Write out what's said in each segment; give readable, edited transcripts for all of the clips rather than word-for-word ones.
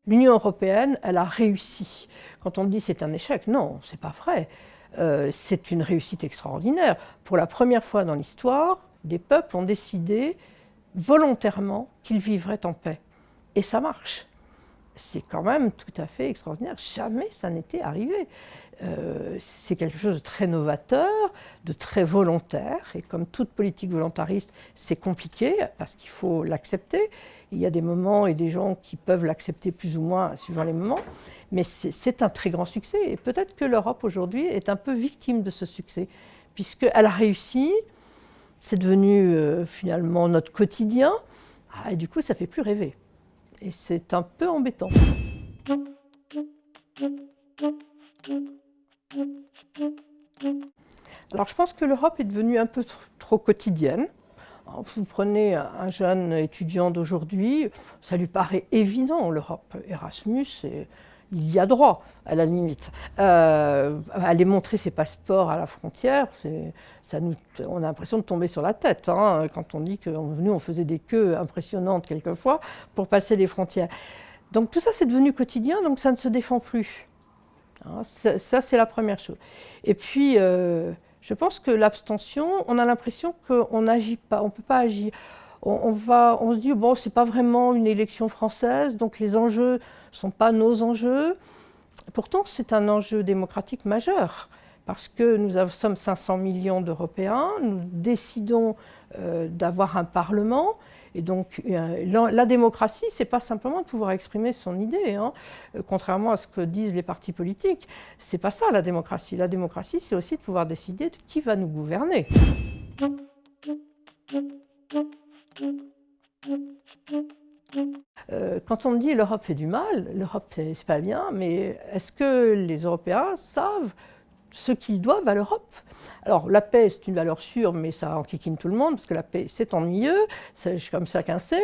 L'Union européenne, elle a réussi. Quand on dit c'est un échec, non, c'est pas vrai. C'est une réussite extraordinaire. Pour la première fois dans l'histoire, des peuples ont décidé volontairement qu'ils vivraient en paix. Et ça marche. C'est quand même tout à fait extraordinaire. Jamais ça n'était arrivé. C'est quelque chose de très novateur, de très volontaire. Et comme toute politique volontariste, c'est compliqué parce qu'il faut l'accepter. Il y a des moments et des gens qui peuvent l'accepter plus ou moins suivant les moments. Mais c'est un très grand succès. Et peut-être que l'Europe aujourd'hui est un peu victime de ce succès, puisqu'elle a réussi. C'est devenu finalement notre quotidien. Et du coup, ça ne fait plus rêver. Et c'est un peu embêtant. Alors je pense que l'Europe est devenue un peu trop quotidienne. Alors, vous prenez un jeune étudiant d'aujourd'hui, ça lui paraît évident, l'Europe. Erasmus, il y a droit, à la limite. Aller montrer ses passeports à la frontière, on a l'impression de tomber sur la tête, hein, quand on dit que nous, on faisait des queues impressionnantes quelquefois pour passer les frontières. Donc tout ça, c'est devenu quotidien, donc ça ne se défend plus. Hein, ça, c'est la première chose. Et puis, je pense que l'abstention, on a l'impression qu'on n'agit pas, on ne peut pas agir. On se dit, bon, ce n'est pas vraiment une élection française, donc les enjeux ne sont pas nos enjeux. Pourtant, c'est un enjeu démocratique majeur, parce que nous sommes 500 millions d'Européens, nous décidons d'avoir un Parlement, et donc la démocratie, ce n'est pas simplement de pouvoir exprimer son idée, hein, contrairement à ce que disent les partis politiques. Ce n'est pas ça la démocratie. La démocratie, c'est aussi de pouvoir décider de qui va nous gouverner. Quand on me dit l'Europe fait du mal, l'Europe c'est pas bien, mais est-ce que les Européens savent ce qu'ils doivent à l'Europe? Alors la paix c'est une valeur sûre, mais ça enquiquine tout le monde, parce que la paix c'est ennuyeux, c'est comme chacun sait,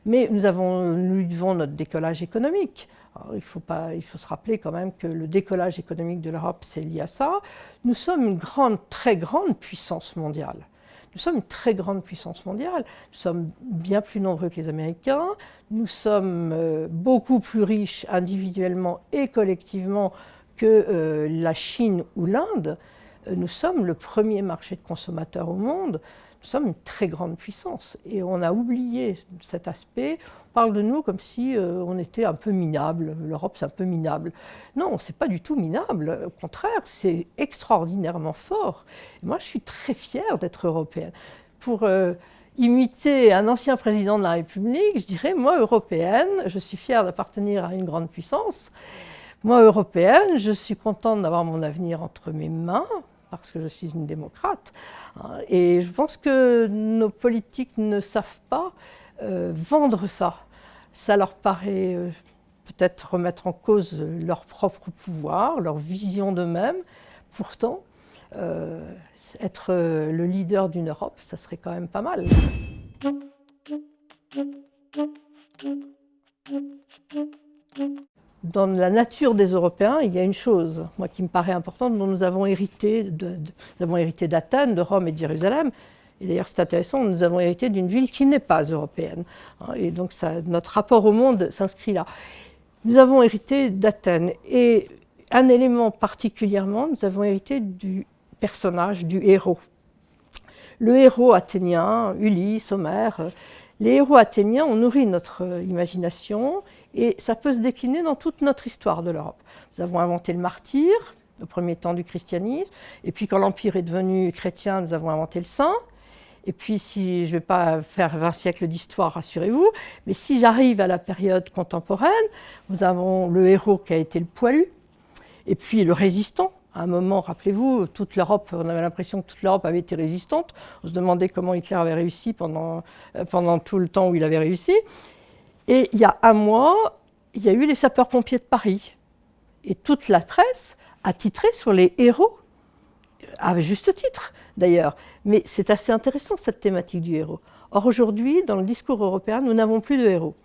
mais nous devons notre décollage économique. Alors, il faut se rappeler quand même que le décollage économique de l'Europe c'est lié à ça. Nous sommes une très grande puissance mondiale. Nous sommes une très grande puissance mondiale, nous sommes bien plus nombreux que les Américains, nous sommes beaucoup plus riches individuellement et collectivement que la Chine ou l'Inde. Nous sommes le premier marché de consommateurs au monde, nous sommes une très grande puissance et on a oublié cet aspect. On parle de nous comme si on était un peu minable, l'Europe c'est un peu minable. Non, c'est pas du tout minable, au contraire, c'est extraordinairement fort. Et moi je suis très fière d'être européenne. Pour imiter un ancien président de la République, je dirais, moi européenne, je suis fière d'appartenir à une grande puissance. Moi européenne, je suis contente d'avoir mon avenir entre mes mains, parce que je suis une démocrate. Et je pense que nos politiques ne savent pas vendre ça. Ça leur paraît peut-être remettre en cause leur propre pouvoir, leur vision d'eux-mêmes. Pourtant, être le leader d'une Europe, ça serait quand même pas mal. Dans la nature des Européens, il y a une chose, moi, qui me paraît importante, dont nous avons hérité d'Athènes, de Rome et de Jérusalem. Et d'ailleurs, c'est intéressant, nous avons hérité d'une ville qui n'est pas européenne. Et donc, notre rapport au monde s'inscrit là. Nous avons hérité d'Athènes. Et un élément particulièrement, nous avons hérité du personnage, du héros. Le héros athénien, Ulysse, Homère, les héros athéniens ont nourri notre imagination et ça peut se décliner dans toute notre histoire de l'Europe. Nous avons inventé le martyr, au premier temps du christianisme, et puis quand l'Empire est devenu chrétien, nous avons inventé le saint. Et puis, si je ne vais pas faire 20 siècles d'histoire, rassurez-vous, mais si j'arrive à la période contemporaine, nous avons le héros qui a été le poilu, et puis le résistant. À un moment, rappelez-vous, toute l'Europe, on avait l'impression que toute l'Europe avait été résistante. On se demandait comment Hitler avait réussi pendant tout le temps où il avait réussi. Et il y a un mois, il y a eu les sapeurs-pompiers de Paris. Et toute la presse a titré sur les héros, à juste titre d'ailleurs. Mais c'est assez intéressant cette thématique du héros. Or aujourd'hui, dans le discours européen, nous n'avons plus de héros.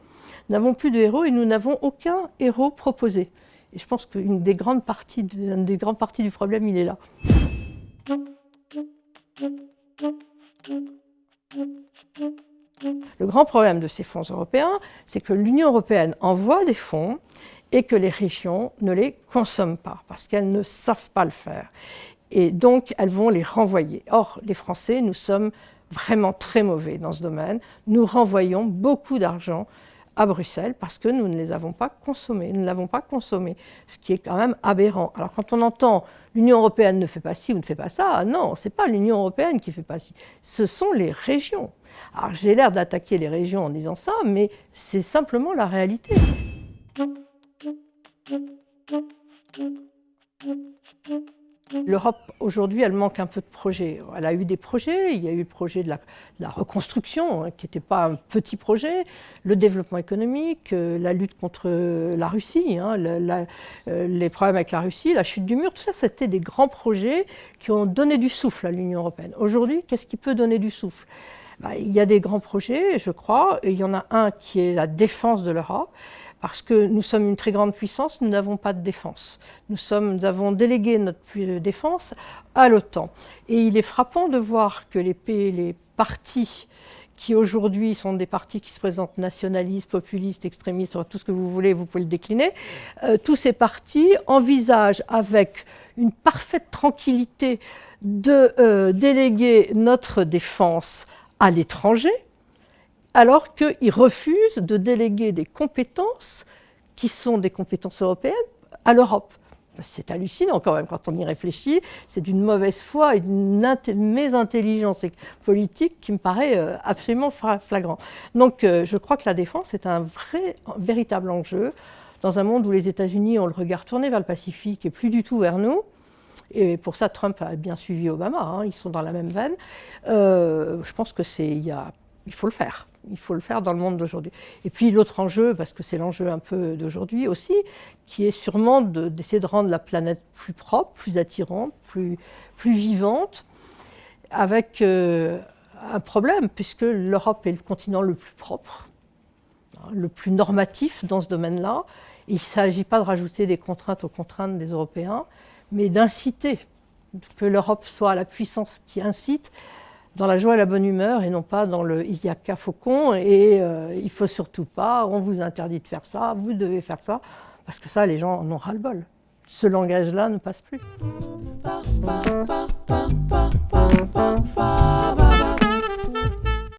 Nous n'avons plus de héros et nous n'avons aucun héros proposé. Et je pense qu'une des grandes parties du problème, il est là. Le grand problème de ces fonds européens, c'est que l'Union européenne envoie des fonds et que les régions ne les consomment pas, parce qu'elles ne savent pas le faire. Et donc, elles vont les renvoyer. Or, les Français, nous sommes vraiment très mauvais dans ce domaine. Nous renvoyons beaucoup d'argent à Bruxelles parce que nous ne les avons pas consommés. Nous ne l'avons pas consommé, ce qui est quand même aberrant. Alors, quand on entend l'Union européenne ne fait pas ci ou ne fait pas ça, non, ce n'est pas l'Union européenne qui ne fait pas ci, ce sont les régions. Alors, j'ai l'air d'attaquer les régions en disant ça, mais c'est simplement la réalité. L'Europe, aujourd'hui, elle manque un peu de projets. Elle a eu des projets. Il y a eu le projet de la reconstruction, hein, qui n'était pas un petit projet, le développement économique, la lutte contre la Russie, hein, les problèmes avec la Russie, la chute du mur, tout ça, c'était des grands projets qui ont donné du souffle à l'Union européenne. Aujourd'hui, qu'est-ce qui peut donner du souffle ? Il y a des grands projets, je crois, et il y en a un qui est la défense de l'Europe. Parce que nous sommes une très grande puissance, nous n'avons pas de défense. Nous avons délégué notre défense à l'OTAN. Et il est frappant de voir que les partis qui aujourd'hui sont des partis qui se présentent nationalistes, populistes, extrémistes, tout ce que vous voulez, vous pouvez le décliner, tous ces partis envisagent avec une parfaite tranquillité de déléguer notre défense à l'étranger, alors qu'ils refusent de déléguer des compétences qui sont des compétences européennes à l'Europe. C'est hallucinant quand même quand on y réfléchit, c'est d'une mauvaise foi et d'une mésintelligence politique qui me paraît absolument flagrant. Donc je crois que la défense est un véritable enjeu dans un monde où les États-Unis ont le regard tourné vers le Pacifique et plus du tout vers nous. Et pour ça, Trump a bien suivi Obama, hein, ils sont dans la même veine. Je pense que il faut le faire. Il faut le faire dans le monde d'aujourd'hui. Et puis l'autre enjeu, parce que c'est l'enjeu un peu d'aujourd'hui aussi, qui est sûrement d'essayer de rendre la planète plus propre, plus attirante, plus vivante, avec un problème, puisque l'Europe est le continent le plus propre, hein, le plus normatif dans ce domaine-là. Il ne s'agit pas de rajouter des contraintes aux contraintes des Européens, mais d'inciter, que l'Europe soit la puissance qui incite dans la joie et la bonne humeur, et non pas dans le « il y a qu'à faucon » et il ne faut surtout pas, on vous interdit de faire ça, vous devez faire ça, parce que ça, les gens en ont ras-le-bol. Ce langage-là ne passe plus.